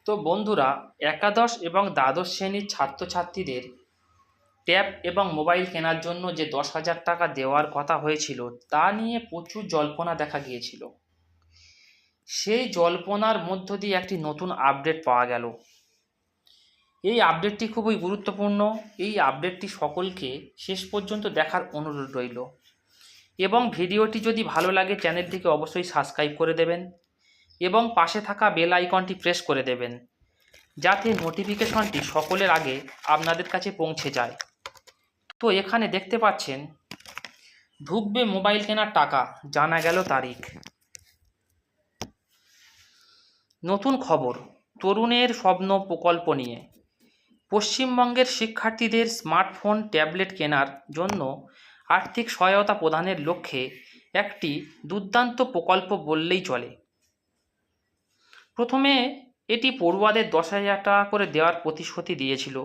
তো বন্ধুরা, একাদশ এবং দ্বাদশ শ্রেণীর ছাত্রছাত্রীদের ট্যাব এবং মোবাইল কেনার জন্য যে 10,000 টাকা দেওয়ার কথা হয়েছিল তা নিয়ে প্রচুর জল্পনা দেখা গিয়েছিল। সেই জল্পনার মধ্য দিয়ে একটি নতুন আপডেট পাওয়া গেল। এই আপডেটটি খুবই গুরুত্বপূর্ণ। এই আপডেটটি সকলকে শেষ পর্যন্ত দেখার অনুরোধ রইল এবং ভিডিওটি যদি ভালো লাগে চ্যানেলটিকে অবশ্যই সাবস্ক্রাইব করে দেবেন এবং পাশে থাকা বেল আইকনটি প্রেস করে দেবেন যাতে নোটিফিকেশনটি সকলের আগে আপনাদের কাছে পৌঁছে যায়। তো এখানে দেখতে পাচ্ছেন ঢুকবে মোবাইল কেনার টাকা, জানা গেল তারিখ। নতুন খবর, তরুণের স্বপ্ন প্রকল্প নিয়ে পশ্চিমবঙ্গের শিক্ষার্থীদের স্মার্টফোন ট্যাবলেট কেনার জন্য আর্থিক সহায়তা প্রদানের লক্ষ্যে একটি দুর্দান্ত প্রকল্প বললেই চলে। প্রথমে এটি পড়ুয়াদের 10,000 টাকা করে দেওয়ার প্রতিশ্রুতি দিয়েছিল।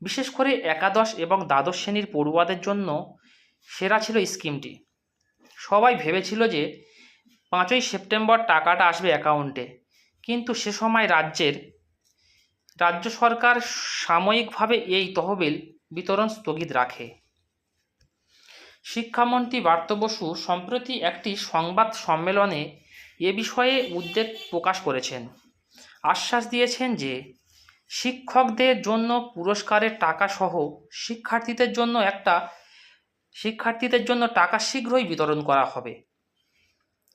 বিশেষ করে একাদশ এবং দ্বাদশ শ্রেণীর পড়ুয়াদের জন্য সেরা ছিল স্কিমটি। সবাই ভেবেছিল যে 5ই সেপ্টেম্বর টাকাটা আসবে অ্যাকাউন্টে, কিন্তু সে সময় রাজ্য সরকার সাময়িকভাবে এই তহবিল বিতরণ স্থগিত রাখে। শিক্ষামন্ত্রী ব্রাত্য বসু সম্প্রতি একটি সংবাদ সম্মেলনে এ বিষয়ে উদ্বেগ প্রকাশ করেছেন। আশ্বাস দিয়েছেন যে শিক্ষকদের জন্য পুরস্কারের টাকা সহ শিক্ষার্থীদের জন্য টাকা শীঘ্রই বিতরণ করা হবে।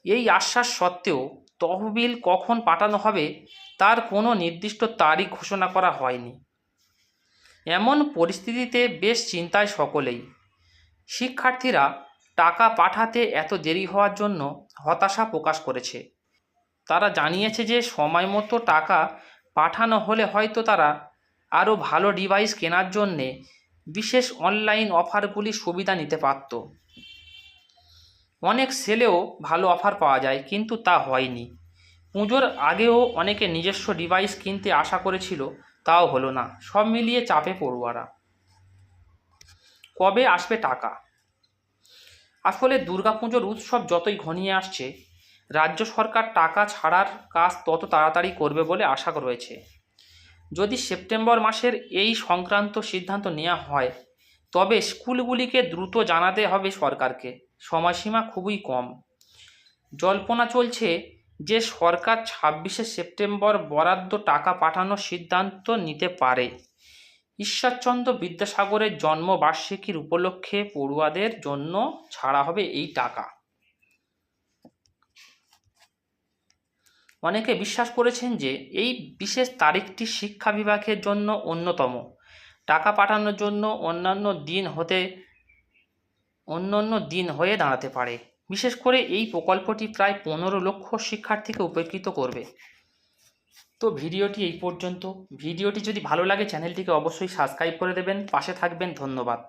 এই আশ্বাস সত্ত্বেও তহবিল কখন পাঠানো হবে তার কোনো নির্দিষ্ট তারিখ ঘোষণা করা হয়নি। এমন পরিস্থিতিতে বেশ চিন্তায় সকলেই। শিক্ষার্থীরা টাকা পাঠাতে এত দেরি হওয়ার জন্য হতাশা প্রকাশ করেছে। তারা জানিয়েছে যে সময় মতো টাকা পাঠানো হলে হয়তো তারা আরও ভালো ডিভাইস কেনার জন্যে বিশেষ অনলাইন অফারগুলির সুবিধা নিতে পারত। অনেক সেলেও ভালো অফার পাওয়া যায়, কিন্তু তা হয়নি। পুজোর আগেও অনেকে নিজস্ব ডিভাইস কিনতে আশা করেছিল, তাও হলো না। সব মিলিয়ে চাপে পড়ুয়ারা। কবে আসবে টাকা? আসলে দুর্গাপুজোর উৎসব যতই ঘনিয়ে আসছে, রাজ্য সরকার টাকা ছাড়ার কাজ তত তাড়াতাড়ি করবে বলে আশা রয়েছে। যদি সেপ্টেম্বর মাসের এই সংক্রান্ত সিদ্ধান্ত নেওয়া হয় তবে স্কুলগুলিকে দ্রুত জানাতে হবে সরকারকে। সময়সীমা খুবই কম। জল্পনা চলছে যে সরকার 26শে সেপ্টেম্বর বরাদ্দ টাকা পাঠানোর সিদ্ধান্ত নিতে পারে। ঈশ্বরচন্দ্র বিদ্যাসাগরের জন্মবার্ষিকীর উপলক্ষে পড়ুয়াদের জন্য ছাড়া হবে এই টাকা। অনেকে বিশ্বাস করেছেন যে এই বিশেষ তারিখটি শিক্ষা বিভাগের জন্য অন্যতম। টাকা পাঠানোর জন্য অন্যান্য দিন হয়ে দাঁড়াতে পারে। বিশেষ করে এই প্রকল্পটি প্রায় 15 লক্ষ শিক্ষার্থীকে উপকৃত করবে। তো ভিডিওটি এই পর্যন্ত। ভিডিওটি যদি ভালো লাগে চ্যানেলটিকে অবশ্যই সাবস্ক্রাইব করে দেবেন, পাশে থাকবেন। ধন্যবাদ।